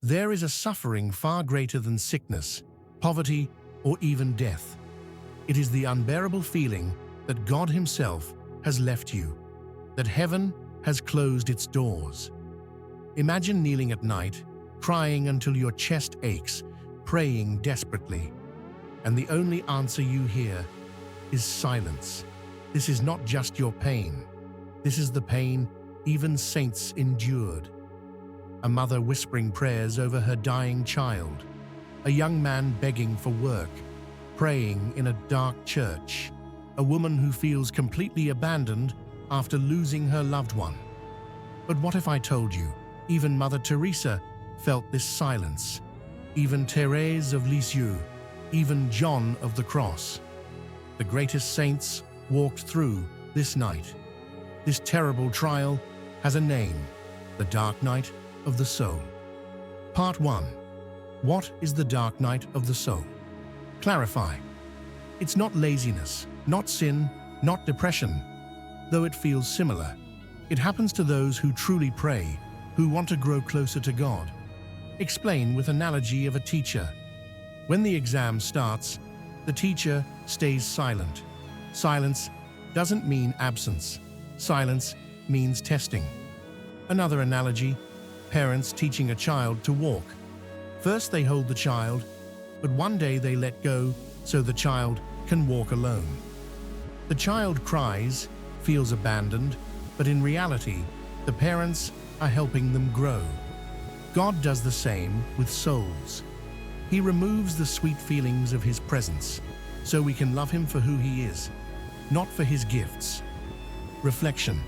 There is a suffering far greater than sickness, poverty, or even death. It is the unbearable feeling that God Himself has left you, that heaven has closed its doors. Imagine kneeling at night, crying until your chest aches, praying desperately, and the only answer you hear is silence. This is not just your pain. This is the pain even saints endured. A mother whispering prayers over her dying child, a young man begging for work, praying in a dark church, a woman who feels completely abandoned after losing her loved one. But what if I told you, even Mother Teresa felt this silence, even Thérèse of Lisieux, even John of the Cross. The greatest saints walked through this night. This terrible trial has a name, the dark night of the soul. Part 1. What is the dark night of the soul? Clarify. It's not laziness, not sin, not depression, though it feels similar. It happens to those who truly pray, who want to grow closer to God. Explain with analogy of a teacher. When the exam starts, the teacher stays silent. Silence doesn't mean absence. Silence means testing. Another analogy, parents teaching a child to walk. First they hold the child, but one day they let go so the child can walk alone. The child cries, feels abandoned, but in reality, the parents are helping them grow. God does the same with souls. He removes the sweet feelings of His presence, so we can love Him for who He is, not for His gifts. Reflection.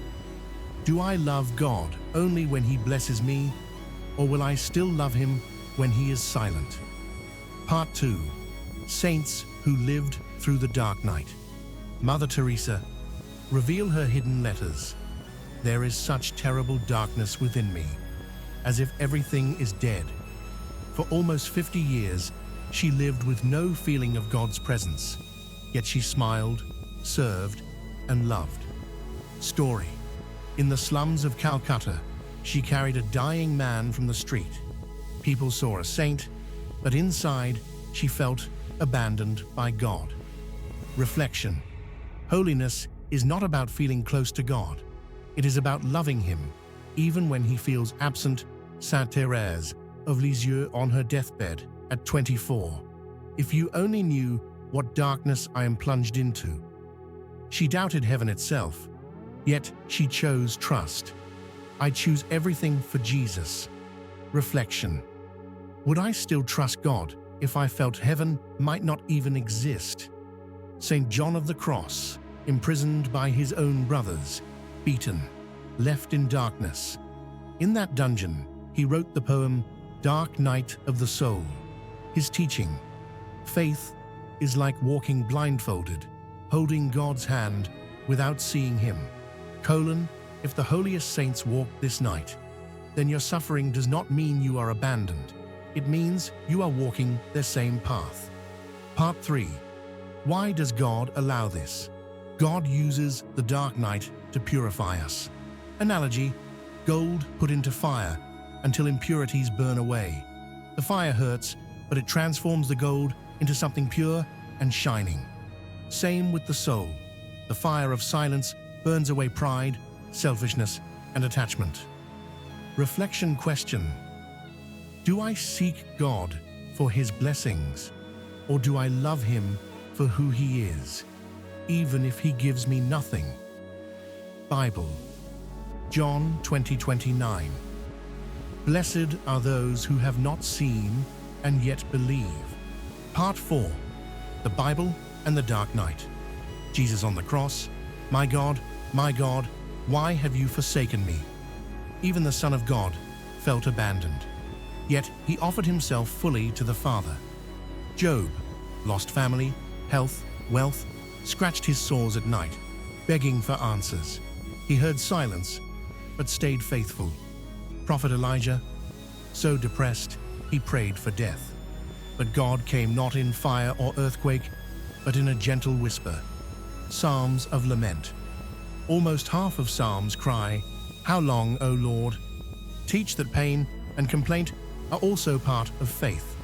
Do I love God only when He blesses me, or will I still love Him when He is silent? Part 2. Saints who lived through the dark night. Mother Teresa, reveal her hidden letters. There is such terrible darkness within me, as if everything is dead. For almost 50 years, she lived with no feeling of God's presence, yet she smiled, served, and loved. Story. In the slums of Calcutta, she carried a dying man from the street. People saw a saint, but inside, she felt abandoned by God. Reflection. Holiness is not about feeling close to God. It is about loving Him, even when He feels absent. Saint Thérèse of Lisieux on her deathbed at 24. If you only knew what darkness I am plunged into. She doubted heaven itself, yet she chose trust. I choose everything for Jesus. Reflection. Would I still trust God if I felt heaven might not even exist? St. John of the Cross, imprisoned by his own brothers, beaten, left in darkness. In that dungeon, he wrote the poem, Dark Night of the Soul. His teaching, faith is like walking blindfolded, holding God's hand without seeing Him. If the holiest saints walked this night, then your suffering does not mean you are abandoned. It means you are walking the same path. Part 3. Why does God allow this? God uses the dark night to purify us. Analogy, gold put into fire until impurities burn away. The fire hurts, but it transforms the gold into something pure and shining. Same with the soul. The fire of silence burns away pride, selfishness, and attachment. Reflection question. Do I seek God for His blessings, or do I love Him for who He is, even if He gives me nothing? Bible. John 20:29. Blessed are those who have not seen and yet believe. Part 4. The Bible and the Dark Night. Jesus on the cross. My God, why have you forsaken me? Even the Son of God felt abandoned. Yet He offered Himself fully to the Father. Job lost family, health, wealth, scratched his sores at night, begging for answers. He heard silence, but stayed faithful. Prophet Elijah, so depressed, he prayed for death. But God came not in fire or earthquake, but in a gentle whisper. Psalms of lament. Almost half of Psalms cry, How long, O Lord? Teach that pain and complaint are also part of faith.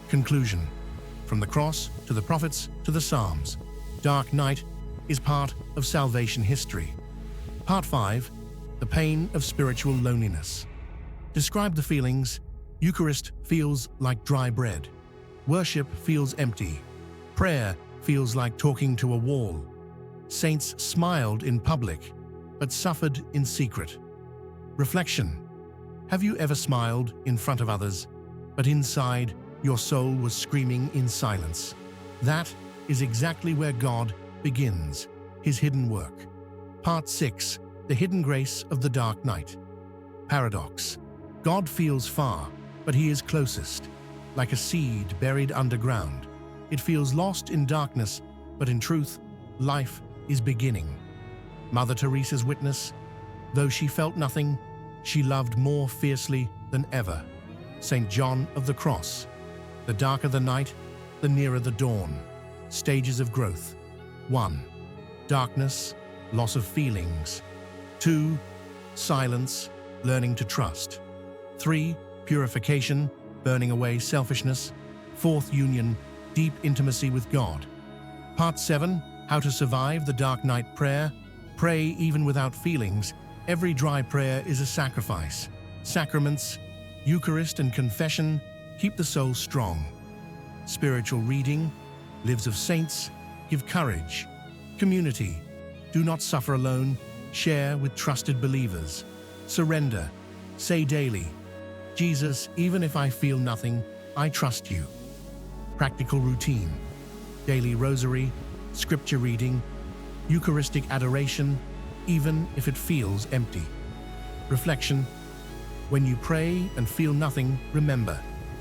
Conclusion. From the cross to the prophets to the Psalms, dark night is part of salvation history. Part 5. The pain of spiritual loneliness. Describe the feelings. Eucharist feels like dry bread. Worship feels empty. Prayer feels like talking to a wall. Saints smiled in public, but suffered in secret. Reflection. Have you ever smiled in front of others, but inside your soul was screaming in silence? That is exactly where God begins his hidden work. Part 6. The hidden grace of the dark night. Paradox. God feels far, but he is closest. Like a seed buried underground. It feels lost in darkness, but in truth, life is beginning. Mother Teresa's witness. Though she felt nothing, she loved more fiercely than ever. St. John of the Cross. The darker the night, the nearer the dawn. Stages of growth. 1. Darkness, loss of feelings. 2. Silence, learning to trust. 3. Purification, burning away selfishness. 4th union, deep intimacy with God. Part 7. How to survive the dark night prayer. Pray even without feelings. Every dry prayer is a sacrifice. Sacraments, Eucharist and confession keep the soul strong. Spiritual reading, lives of saints, give courage. Community, do not suffer alone, share with trusted believers. Surrender, say daily, Jesus, even if I feel nothing, I trust you. Practical routine, daily rosary, scripture reading, Eucharistic adoration, even if it feels empty. Reflection, when you pray and feel nothing, remember,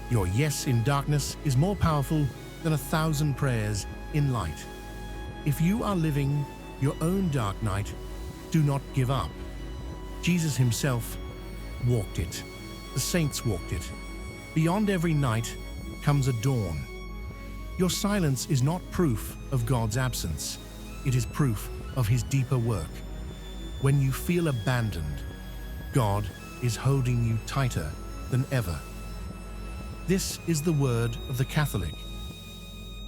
your yes in darkness is more powerful than 1,000 prayers in light. If you are living your own dark night, do not give up. Jesus himself walked it. The saints walked it. Beyond every night comes a dawn. Your silence is not proof of God's absence. It is proof of his deeper work. When you feel abandoned, God is holding you tighter than ever. This is the word of the Catholic.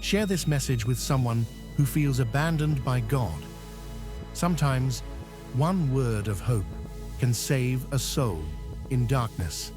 Share this message with someone who feels abandoned by God. Sometimes, one word of hope can save a soul in darkness.